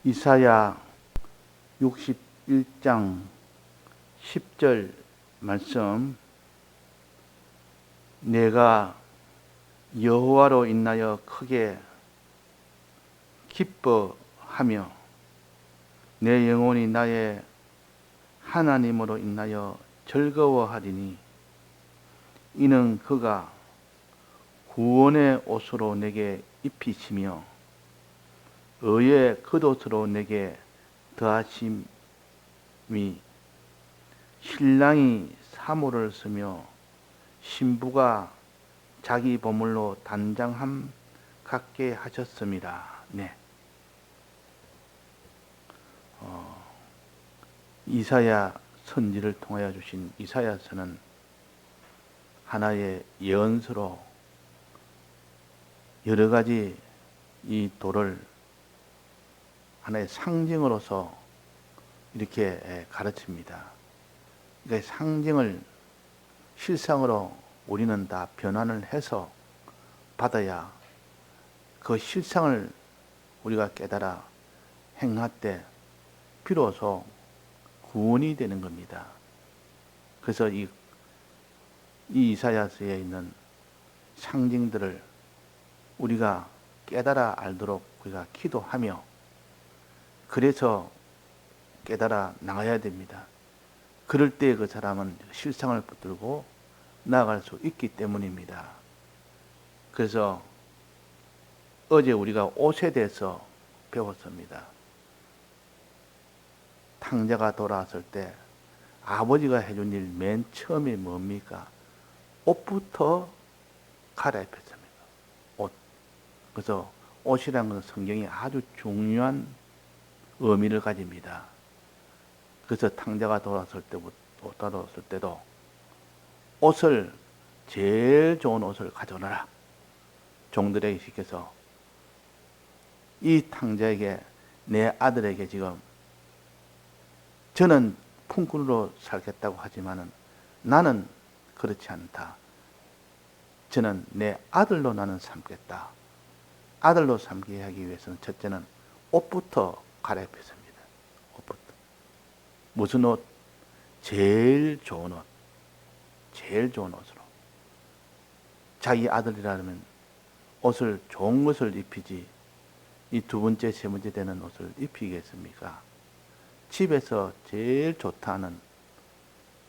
이사야 61장 10절 말씀. 내가 여호와로 인하여 크게 기뻐하며 내 영혼이 나의 하나님으로 인하여 즐거워하리니 이는 그가 구원의 옷으로 내게 입히시며 의의 겉옷으로 내게 더하심이, 신랑이 사모를 쓰며 신부가 자기 보물로 단장함 같게 하셨습니다. 네. 이사야 선지를 통하여 주신 이사야서는 하나의 예언서로 여러 가지 이 도를 하나의 상징으로서 이렇게 가르칩니다. 그러니까 상징을 실상으로 우리는 다 변환을 해서 받아야 그 실상을 우리가 깨달아 행할 때 비로소 구원이 되는 겁니다. 그래서 이 이사야서에 있는 상징들을 우리가 깨달아 알도록 우리가 기도하며 그래서 깨달아 나가야 됩니다. 그럴 때 그 사람은 실상을 붙들고 나아갈 수 있기 때문입니다. 그래서 어제 우리가 옷에 대해서 배웠습니다. 탕자가 돌아왔을 때 아버지가 해준 일 맨 처음이 뭡니까? 옷부터 갈아입혔습니다. 옷. 그래서 옷이라는 것은 성경이 아주 중요한 의미를 가집니다. 그래서 탕자가 돌아왔을 때도 옷을, 제일 좋은 옷을 가져오너라. 종들에게 시켜서 이 탕자에게, 내 아들에게 지금 저는 품꾼으로 살겠다고 하지만은 나는 그렇지 않다. 저는 내 아들로 나는 삼겠다. 아들로 삼게 하기 위해서는 첫째는 옷부터 갈아입혔습니다. 옷부터. 무슨 옷? 제일 좋은 옷. 제일 좋은 옷으로. 자기 아들이라면 옷을, 좋은 것을 입히지 이 두 번째, 세 번째 되는 옷을 입히겠습니까? 집에서 제일 좋다는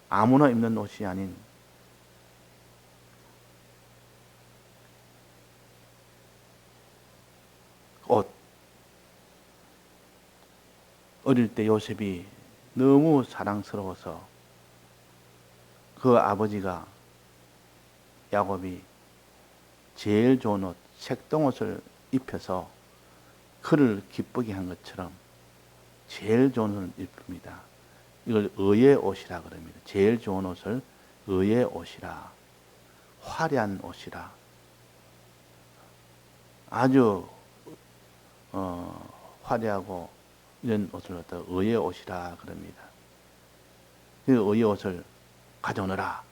아무나 입는 옷이 아닌 옷. 어릴 때 요셉이 너무 사랑스러워서 그 아버지가 야곱이 제일 좋은 옷, 색동옷을 입혀서 그를 기쁘게 한 것처럼 제일 좋은 옷을 입힙니다. 이걸 의의 옷이라 그럽니다. 제일 좋은 옷을 의의 옷이라, 화려한 옷이라, 아주 화려하고 이런 옷을 갖다가 의의 옷이라 그럽니다. 그 의의 옷을 가져오너라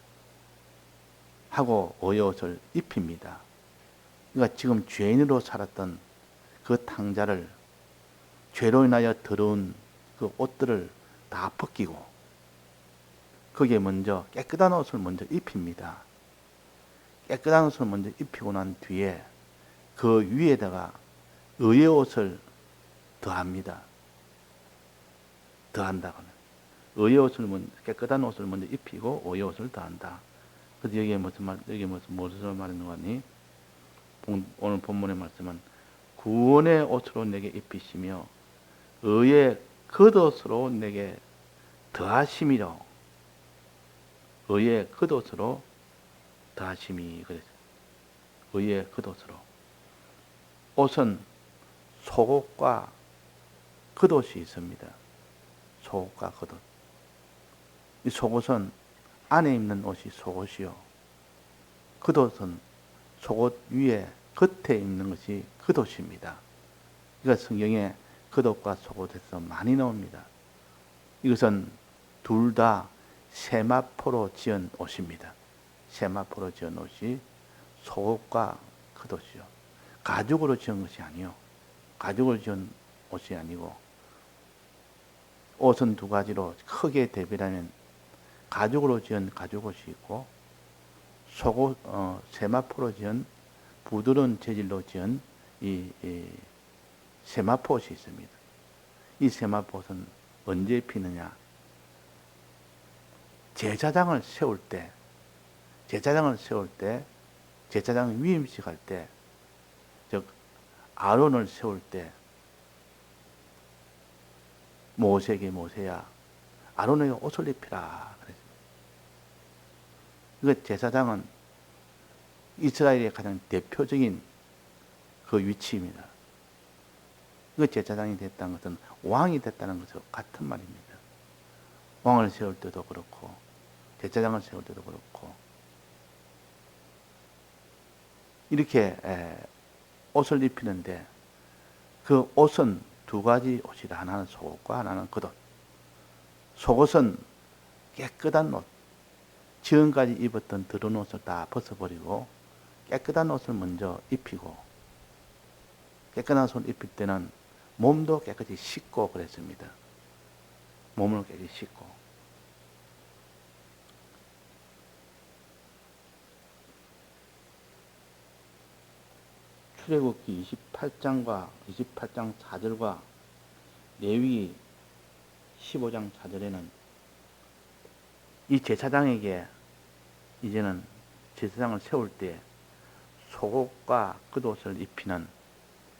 하고 의의 옷을 입힙니다. 그러니까 지금 죄인으로 살았던 그 탕자를 죄로 인하여 더러운 그 옷들을 다 벗기고 거기에 먼저 깨끗한 옷을 먼저 입힙니다. 깨끗한 옷을 먼저 입히고 난 뒤에 그 위에다가 의의 옷을 더합니다. 더한다고는 의의 옷을 깨끗한 옷을 먼저 입히고 의의 옷을 더한다. 그래서 여기에 무슨 말이는 거니? 오늘 본문의 말씀은 구원의 옷으로 내게 입히시며 의의 겉옷으로 내게 더하심이로. 의의 겉옷으로 더하심이 그랬어요. 의의 겉옷으로. 옷은 속옷과 겉옷이 있습니다. 속옷과 겉옷. 이 속옷은 안에 입는 옷이 속옷이요. 겉옷은 속옷 위에 겉에 입는 것이 겉옷입니다. 그러니까 성경에 겉옷과 속옷에서 많이 나옵니다. 이것은 둘 다 세마포로 지은 옷입니다. 세마포로 지은 옷이 속옷과 겉옷이요. 가죽으로 지은 것이 아니요. 가죽으로 지은 옷이 아니고 옷은 두 가지로 크게 대비하면 가죽으로 지은 가죽옷이 있고 속옷, 세마포로 지은 부드러운 재질로 지은 이 세마포옷이 있습니다. 이 세마포옷은 언제 입히느냐? 제사장을 세울 때, 제사장 위임식 할 때, 즉 아론을 세울 때 모세에게 모세야 아론에게 옷을 입히라 그랬습니다. 그 제사장은 이스라엘의 가장 대표적인 그 위치입니다. 그 제사장이 됐다는 것은 왕이 됐다는 것과 같은 말입니다. 왕을 세울 때도 그렇고 제사장을 세울 때도 그렇고 이렇게 옷을 입히는데 그 옷은 두 가지 옷이다. 하나는 속옷과 하나는 겉옷. 속옷은 깨끗한 옷, 지금까지 입었던 더러운 옷을 다 벗어버리고 깨끗한 옷을 먼저 입히고, 깨끗한 옷을 입힐 때는 몸도 깨끗이 씻고 그랬습니다. 몸을 깨끗이 씻고. 출애굽기 28장 4절과 레위기 15장 4절에는 이 제사장에게 이제는 제사장을 세울 때 속옷과 겉옷을 입히는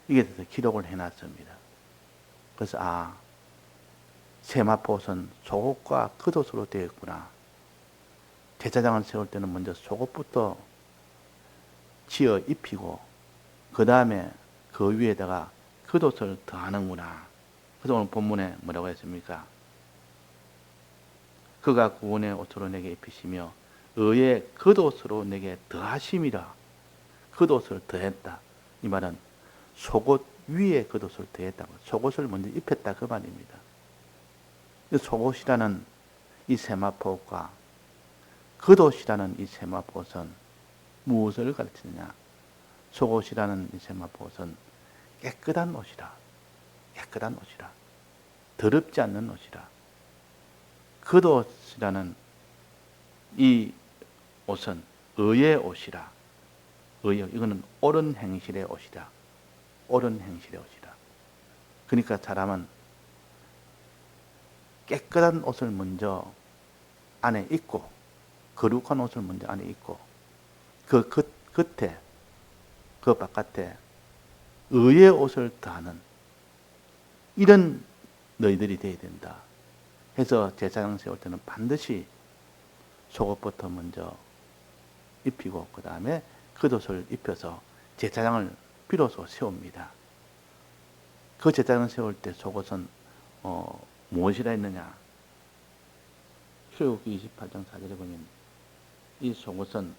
이게 대해서 기록을 해놨습니다. 그래서 세마포옷은 속옷과 겉옷으로 되어 있구나. 제사장을 세울 때는 먼저 속옷부터 지어 입히고 그 다음에 그 위에다가 겉옷을 더하는구나. 그래서 오늘 본문에 뭐라고 했습니까? 그가 구원의 옷으로 내게 입히시며 의의 겉옷으로 내게 더하심이라. 겉옷을 더했다. 이 말은 속옷 위에 겉옷을 더했다고. 속옷을 먼저 입혔다 그 말입니다. 속옷이라는 이 세마포옷과 겉옷이라는 이 세마포옷은 무엇을 가르치느냐? 속옷이라는 이 세마포옷은 깨끗한 옷이라. 깨끗한 옷이라. 더럽지 않는 옷이라. 겉옷이라는 이 옷은 의의 옷이라. 이거는 옳은 행실의 옷이다. 옳은 행실의 옷이다. 그러니까 사람은 깨끗한 옷을 먼저 안에 입고, 거룩한 옷을 먼저 안에 입고, 그 겉에, 그 바깥에 의의 옷을 더하는 이런 너희들이 되어야 된다. 해서 제사장 세울 때는 반드시 속옷부터 먼저 입히고 그 다음에 겉옷을 입혀서 제사장을 비로소 세웁니다. 그 제사장을 세울 때 속옷은 무엇이라 했느냐? 출애굽기 28장 4절에 보면 이 속옷은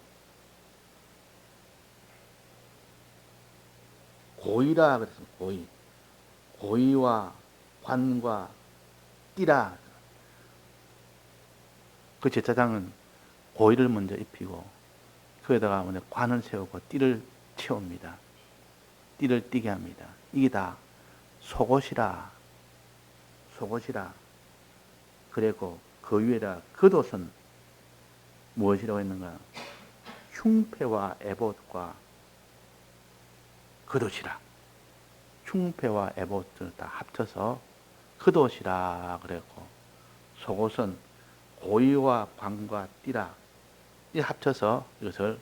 고의라 그랬습니다. 고의와 관과 띠라. 그 제사장은 고의를 먼저 입히고 거기다가 관을 세우고 띠를 채웁니다. 띠를 띠게 합니다. 이게 다 속옷이라. 그리고 그 위에다 겉옷은 무엇이라고 했는가? 흉패와 에봇과 겉옷이라. 흉패와 에봇을 다 합쳐서 겉옷이라 그랬고, 속옷은 고의와 관과 띠라 이 합쳐서 이것을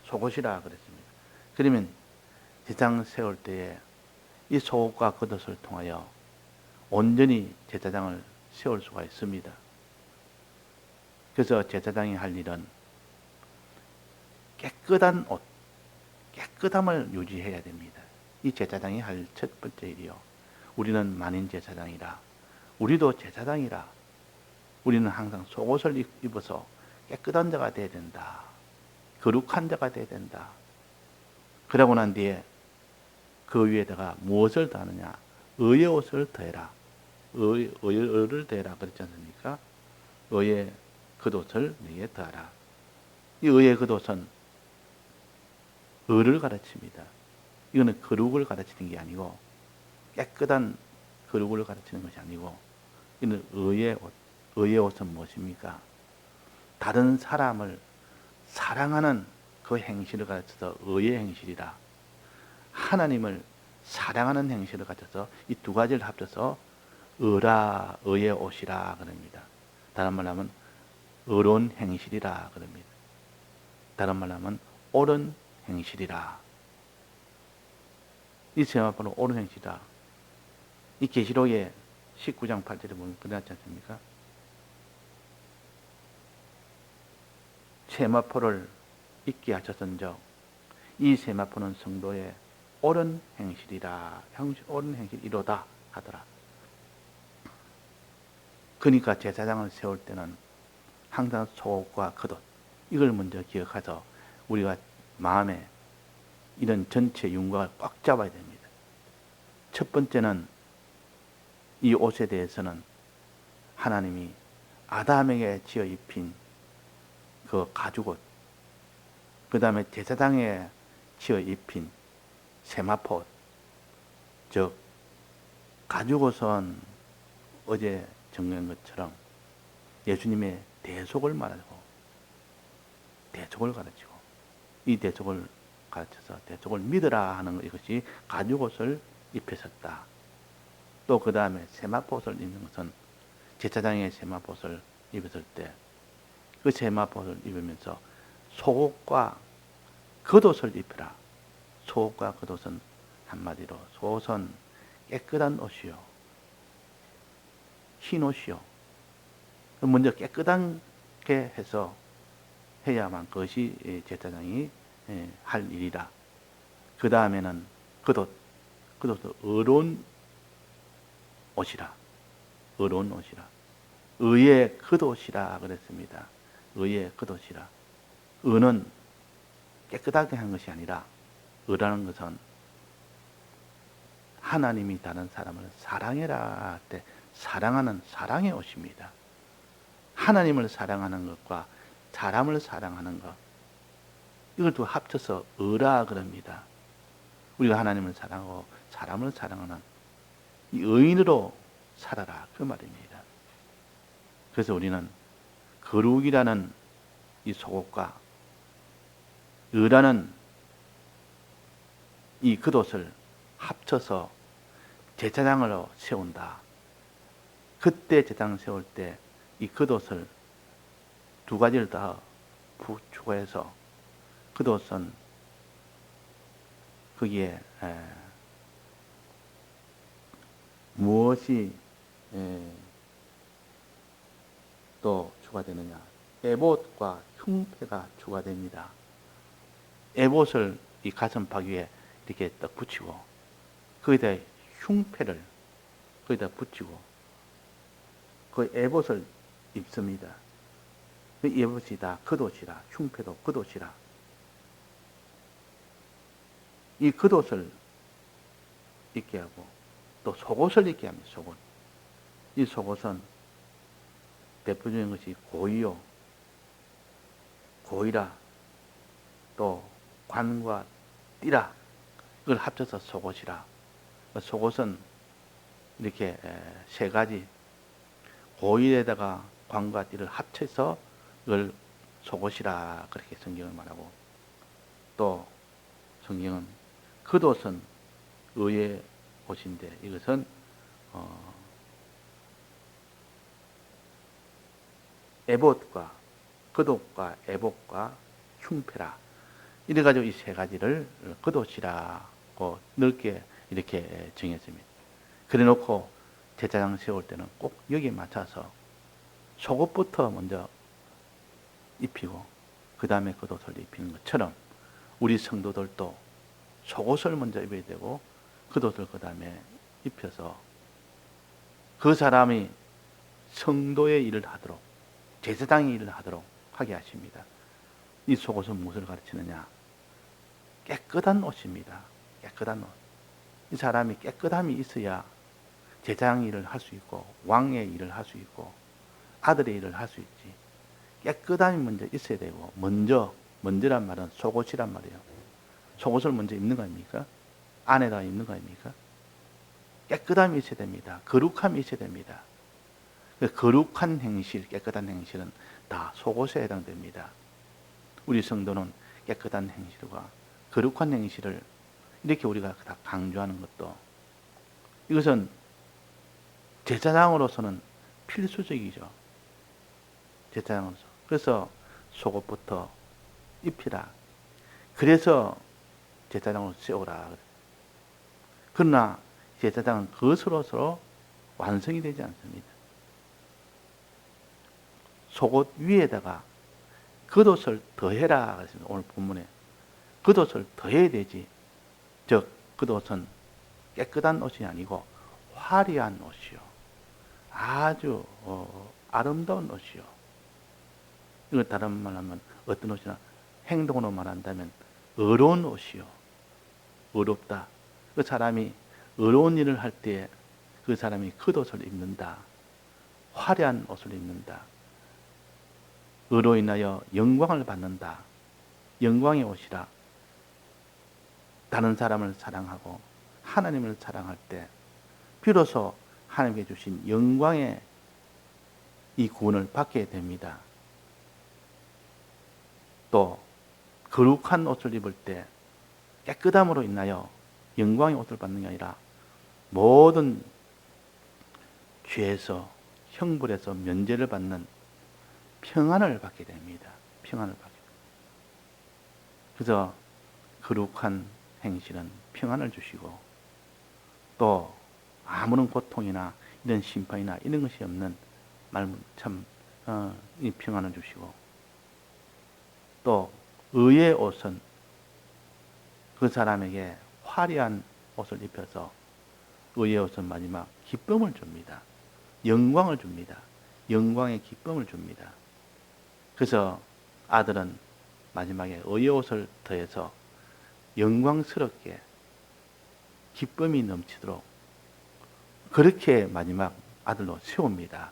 속옷이라 그랬습니다. 그러면 제사장 세울 때에 이 속옷과 겉옷을 통하여 온전히 제사장을 세울 수가 있습니다. 그래서 제사장이 할 일은 깨끗한 옷, 깨끗함을 유지해야 됩니다. 이 제사장이 할 첫 번째 일이요. 우리는 만인 제사장이라. 우리도 제사장이라. 우리는 항상 속옷을 입어서 깨끗한 자가 되어야 된다. 거룩한 자가 되어야 된다. 그러고 난 뒤에 그 위에다가 무엇을 더하느냐? 의의 옷을 더해라. 의를 더해라 그랬지 않습니까? 의의 겉옷을 내게 더하라. 이 의의 겉옷은 의를 가르칩니다. 이거는 거룩을 가르치는 게 아니고 깨끗한 거룩을 가르치는 것이 아니고 이는 의의 옷. 의의 옷은 무엇입니까? 다른 사람을 사랑하는 그 행실을 가르쳐서 의의 행실이라, 하나님을 사랑하는 행실을 가르쳐서 이 두 가지를 합쳐서 의라, 의의 옷이라 그럽니다. 다른 말로 하면 의로운 행실이라 그럽니다. 다른 말로 하면 옳은 행실이라. 이 세마포는 옳은 행실이라. 이 계시록의 19장 8절에 보면 그러지 않습니까? 세마포를 있게 하셨은즉 이 세마포는 성도의 옳은 행실이라. 옳은 행실이로다 하더라. 그러니까 제사장을 세울 때는 항상 속옷과 겉옷, 이걸 먼저 기억해서 우리가 마음에 이런 전체 윤곽을 꽉 잡아야 됩니다. 첫 번째는 이 옷에 대해서는 하나님이 아담에게 지어 입힌 그 가죽옷, 그 다음에 제사장에 지어 입힌 세마포, 즉 가죽옷은 어제 정리한 것처럼 예수님의 대속을 말하고 대속을 가르치고, 이 대속을 가르쳐서 대속을 믿으라 하는 이것이 가죽옷을 입혔었다. 또 그 다음에 세마포옷을 입는 것은 제사장의 세마포옷을 입었을 때 그 세마포옷을 입으면서 속옷과 겉옷을 입혀라. 속옷과 겉옷은 한마디로 속옷은 깨끗한 옷이요, 흰 옷이요. 먼저 깨끗하게 해서 해야만 그것이 제사장이 할 일이라. 그 다음에는 겉옷도 의로운 옷이라. 의로운 옷이라. 의의 겉옷이라 그랬습니다. 의의 겉옷이라. 의는 깨끗하게 한 것이 아니라, 의라는 것은 하나님이 다른 사람을 사랑해라 할 때 사랑하는 사랑의 옷입니다. 하나님을 사랑하는 것과 사람을 사랑하는 것, 이걸 또 합쳐서 의라 그럽니다. 우리가 하나님을 사랑하고 사람을 사랑하는 이 의인으로 살아라, 그 말입니다. 그래서 우리는 거룩이라는 이 속옷과 의라는 이 겉옷을 합쳐서 제사장으로 세운다. 그때 제사장을 세울 때 이 겉옷을 두 가지를 다 추가해서 겉옷은 거기에 무엇이 또 추가되느냐? 에봇과 흉패가 추가됩니다. 에봇을 이 가슴팍 위에 이렇게 딱 붙이고 거기다 흉패를 거기다 붙이고 그 에봇을 입습니다. 그 에봇이 다 겉옷이라, 흉패도 겉옷이라. 이 겉옷을 입게 하고 또 속옷을 입게 합니다. 속옷. 이 속옷은 대표적인 것이 고이요, 고이라, 또 관과 띠라, 그걸 합쳐서 속옷이라. 속옷은 이렇게 세 가지, 고일에다가 관과 띠를 합쳐서 이걸 속옷이라 그렇게 성경을 말하고, 또 성경은 겉옷은 의의 옷인데 이것은 에봇과 겉옷과 에봇과 흉패라, 이래가지고 이 세 가지를 겉옷이라고 넓게 이렇게 정했습니다. 그래 놓고 제사장 세울 때는 꼭 여기에 맞춰서 속옷부터 먼저 입히고 그 다음에 겉옷을 입히는 것처럼 우리 성도들도 속옷을 먼저 입어야 되고 겉옷을 그 다음에 입혀서 그 사람이 성도의 일을 하도록, 제사장의 일을 하도록 하게 하십니다. 이 속옷은 무엇을 가르치느냐? 깨끗한 옷입니다. 깨끗한 옷. 이 사람이 깨끗함이 있어야 제사장 일을 할 수 있고 왕의 일을 할 수 있고 아들의 일을 할 수 있지. 깨끗함이 먼저 있어야 되고, 먼저란 말은 속옷이란 말이에요. 속옷을 먼저 입는 거 아닙니까? 안에다 입는 거 아닙니까? 깨끗함이 있어야 됩니다. 거룩함이 있어야 됩니다. 거룩한 행실, 깨끗한 행실은 다 속옷에 해당됩니다. 우리 성도는 깨끗한 행실과 거룩한 행실을 이렇게 우리가 다 강조하는 것도, 이것은 제사장으로서는 필수적이죠. 제사장으로서. 그래서 속옷부터 입히라. 그래서 제사장으로 세우라. 그러나 제사장은 그것으로서 완성이 되지 않습니다. 속옷 위에다가 겉옷을 더해라 그랬습니다. 오늘 본문에 겉옷을 더해야 되지. 즉 겉옷은 깨끗한 옷이 아니고 화려한 옷이요, 아주 아름다운 옷이요. 이거 다른 말하면 어떤 옷이나 행동으로 말한다면 의로운 옷이요, 의롭다. 그 사람이 의로운 일을 할 때 그 사람이 겉옷을 입는다, 화려한 옷을 입는다. 의로 인하여 영광을 받는다. 영광의 옷이라. 다른 사람을 사랑하고 하나님을 사랑할 때 비로소 하나님께 주신 영광의 이 구원을 받게 됩니다. 또 거룩한 옷을 입을 때 깨끗함으로 인하여 영광의 옷을 받는 게 아니라 모든 죄에서, 형벌에서 면제를 받는 평안을 받게 됩니다. 평안을 받게 됩니다. 그래서 거룩한 행실은 평안을 주시고, 또 아무런 고통이나 이런 심판이나 이런 것이 없는 이 평안을 주시고, 또 의의 옷은 그 사람에게 화려한 옷을 입혀서 의의 옷은 마지막 기쁨을 줍니다. 영광을 줍니다. 영광의 기쁨을 줍니다. 그래서 아들은 마지막에 의의 옷을 더해서 영광스럽게 기쁨이 넘치도록 그렇게 마지막 아들로 세웁니다.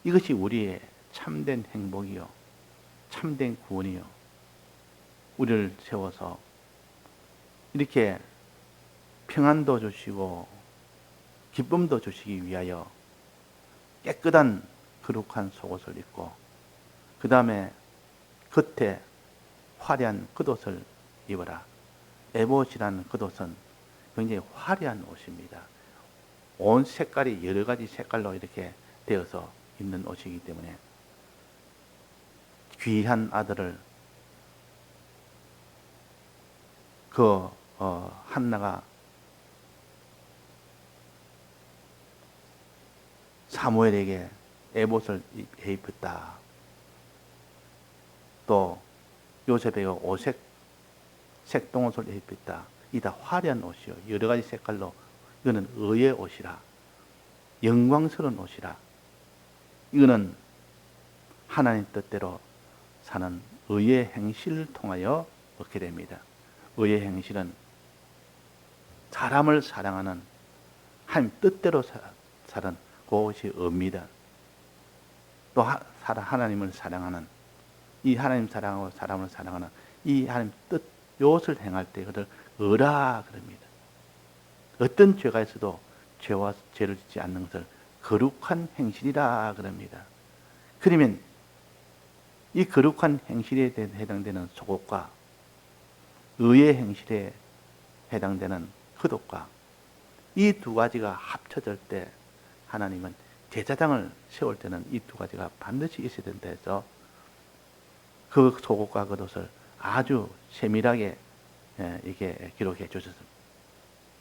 이것이 우리의 참된 행복이요, 참된 구원이요. 우리를 세워서 이렇게 평안도 주시고 기쁨도 주시기 위하여 깨끗한 거룩한 속옷을 입고, 그 다음에 겉에 화려한 겉옷을 입어라. 에봇이라는 겉옷은 굉장히 화려한 옷입니다. 온 색깔이 여러 가지 색깔로 이렇게 되어서 입는 옷이기 때문에 귀한 아들을 한나가 사무엘에게 에봇을 입혔다. 또 요셉에게 오색 색동옷을 입혔다. 이 다 화려한 옷이요, 여러 가지 색깔로. 이거는 의의 옷이라, 영광스러운 옷이라. 이거는 하나님 뜻대로 사는 의의 행실을 통하여 얻게 됩니다. 의의 행실은 사람을 사랑하는, 하나님 뜻대로 사는 그것이 의입니다. 또 하나님을 사랑하는, 이 하나님 사랑하고 사람을 사랑하는 이 하나님 뜻, 이것을 행할 때 그를 의라 그럽니다. 어떤 죄가 있어도 죄를 짓지 않는 것을 거룩한 행실이라 그럽니다. 그러면 이 거룩한 행실에 해당되는 속옷과 의의 행실에 해당되는 겉옷과 이 두 가지가 합쳐질 때 하나님은 제사장을 세울 때는 이 두 가지가 반드시 있어야 된다 해서 그 속옷과 겉옷을 아주 세밀하게 이게 기록해 주셨습니다.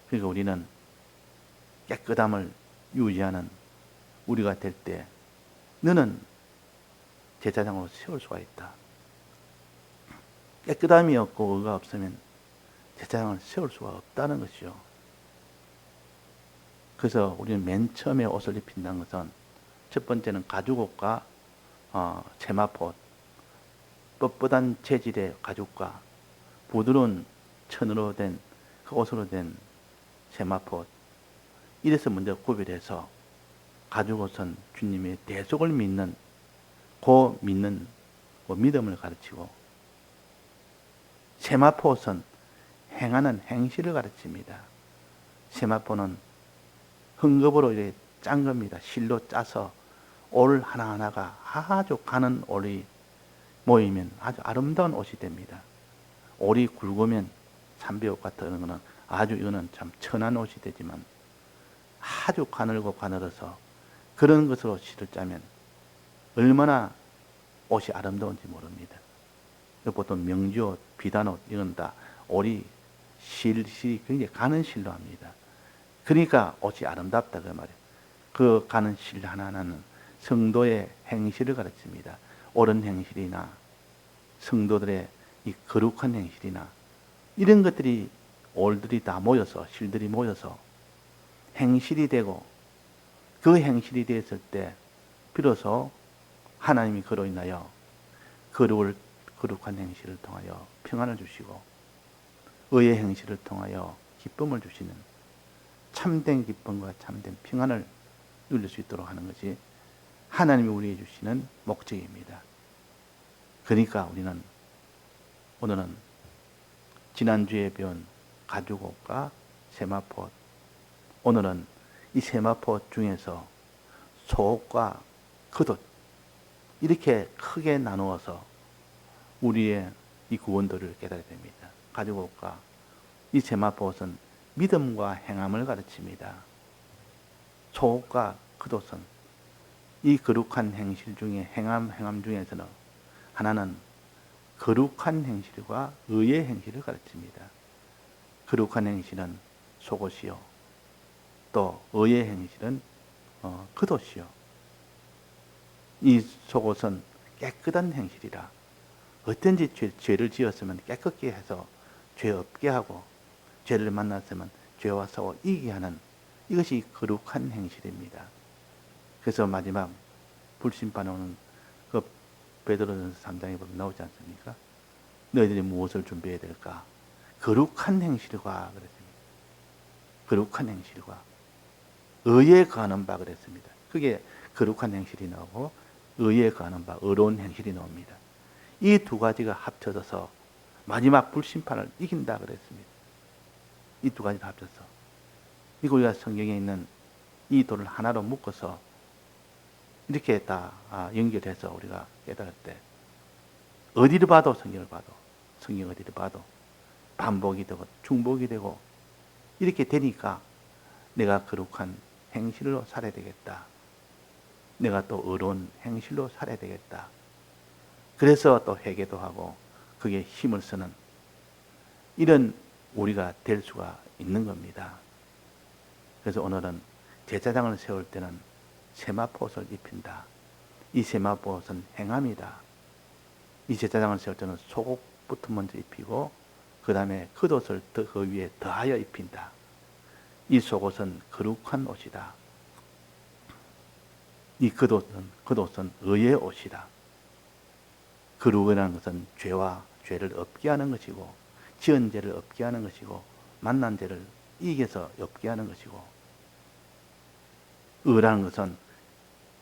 그러니까 우리는 깨끗함을 유지하는 우리가 될 때 너는 제사장으로 세울 수가 있다. 깨끗함이 없고 의가 없으면 제사장을 세울 수가 없다는 것이죠. 그래서 우리는 맨 처음에 옷을 입힌다는 것은 첫 번째는 가죽옷과 체마포, 뻣뻣한 재질의 가죽과 부드러운 천으로 된 그 옷으로 된 체마포, 이래서 먼저 구별해서 가죽옷은 주님의 대속을 믿는 그 믿음을 가르치고, 체마포옷은 행하는 행실을 가르칩니다. 체마포는 헝겊으로 이렇게 짠 겁니다. 실로 짜서 올 하나하나가 아주 가는 올이 모이면 아주 아름다운 옷이 됩니다. 올이 굵으면 삼비옷 같은 거는 아주 이거는 참 천한 옷이 되지만 아주 가늘고 가늘어서 그런 것으로 실을 짜면 얼마나 옷이 아름다운지 모릅니다. 보통 명주옷, 비단옷 이건 다 올이 실이 굉장히 가는 실로 합니다. 그러니까 옷이 아름답다 그 말이에요. 그 가는 실 하나하나는 성도의 행실을 가르칩니다. 옳은 행실이나 성도들의 이 거룩한 행실이나 이런 것들이 올들이 다 모여서 실들이 모여서 행실이 되고 그 행실이 되었을 때 비로소 하나님이 그로 인하여 거룩한 행실을 통하여 평안을 주시고 의의 행실을 통하여 기쁨을 주시는 참된 기쁨과 참된 평안을 누릴 수 있도록 하는 것이 하나님이 우리에게 주시는 목적입니다. 그러니까 우리는 오늘은 지난주에 배운 가죽옷과 세마포옷, 오늘은 이 세마포옷 중에서 속옷과 겉옷 이렇게 크게 나누어서 우리의 이 구원도를 깨달아야 됩니다. 가죽옷과 이 세마포옷은 믿음과 행함을 가르칩니다. 속옷과 겉옷은 이 거룩한 행실 중에 행함 중에서는 하나는 거룩한 행실과 의의 행실을 가르칩니다. 거룩한 행실은 속옷이요, 또 의의 행실은 겉옷이요. 이 속옷은 깨끗한 행실이라 어떤지 죄를 지었으면 깨끗게 해서 죄 없게 하고 죄를 만났으면 죄와 싸워 이기게 하는 이것이 거룩한 행실입니다. 그래서 마지막 불심판에 오는 그 베드로전서 3장에 보면 나오지 않습니까? 너희들이 무엇을 준비해야 될까? 거룩한 행실과 그랬습니다. 거룩한 행실과 의에 거하는 바 그랬습니다. 그게 거룩한 행실이 나오고 의에 거하는 바 의로운 행실이 나옵니다. 이 두 가지가 합쳐져서 마지막 불심판을 이긴다 그랬습니다. 이 두 가지가 합쳐서 이거 우리가 성경에 있는 이 도를 하나로 묶어서 이렇게 다 연결해서 우리가 깨달을 때 어디를 봐도 성경 어디를 봐도 반복이 되고 중복이 되고 이렇게 되니까 내가 거룩한 행실로 살아야 되겠다. 내가 또 의로운 행실로 살아야 되겠다. 그래서 또 회개도 하고 그게 힘을 쓰는 이런 우리가 될 수가 있는 겁니다. 그래서 오늘은 제사장을 세울 때는 세마포옷을 입힌다. 이 세마포옷은 행함이다. 이 제사장을 세울 때는 속옷부터 먼저 입히고 그 다음에 겉옷을 그 위에 더하여 입힌다. 이 속옷은 거룩한 옷이다. 이 겉옷은 의의 옷이다. 거룩이라는 것은 죄를 없게 하는 것이고 지은 죄를 없게 하는 것이고 만난 죄를 이겨서 없게 하는 것이고 의라는 것은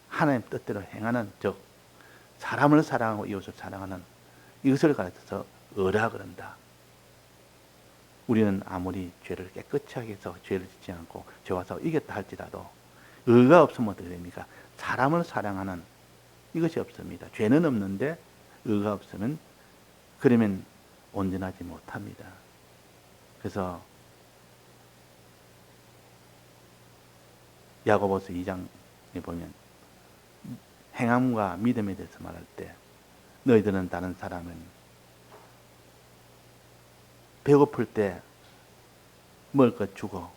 하나님 뜻대로 행하는 즉 사람을 사랑하고 이웃을 사랑하는 이것을 가르쳐서 의라 그런다. 우리는 아무리 죄를 깨끗이 하게 해서 죄를 짓지 않고 죄와 싸워 이겼다 할지라도 의가 없으면 어떻게 됩니까? 사람을 사랑하는 이것이 없습니다. 죄는 없는데 의가 없으면 그러면 온전하지 못합니다. 그래서 야고보서 2장에 보면 행함과 믿음에 대해서 말할 때 너희들은 다른 사람은 배고플 때 먹을 것 주고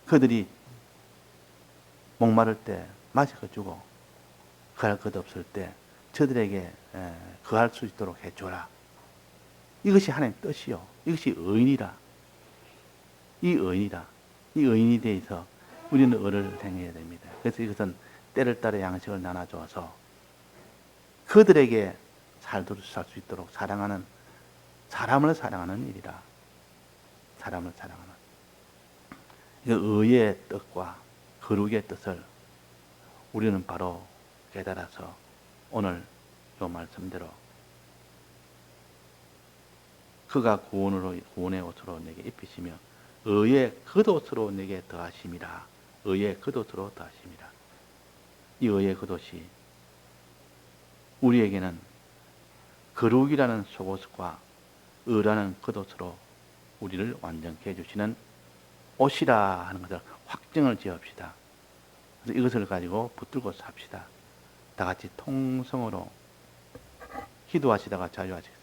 그들이 목마를 때 마실 것 주고 거할 것 없을 때 저들에게 거할 수 있도록 해줘라. 이것이 하나님 뜻이요. 이것이 의인이라. 이 의인이 대해서 우리는 의를 행해야 됩니다. 그래서 이것은 때를 따라 양식을 나눠줘서 그들에게 살 수 있도록 사랑하는 사람을 사랑하는 일이라. 사람을 사랑하는 의의 뜻과 거룩의 뜻을 우리는 바로 깨달아서 오늘 이 말씀대로 그가 구원의 옷으로 내게 입히시며 의의 겉옷으로 내게 더하심이라. 의의 겉옷으로 더하심이라. 이 의의 겉옷이 우리에게는 거룩이라는 속옷과 의라는 겉옷으로 우리를 완전케 해주시는 옷이라 하는 것을 확증을 지읍시다. 그래서 이것을 가지고 붙들고 삽시다. 다 같이 통성으로 기도하시다가 자유하시겠습니다.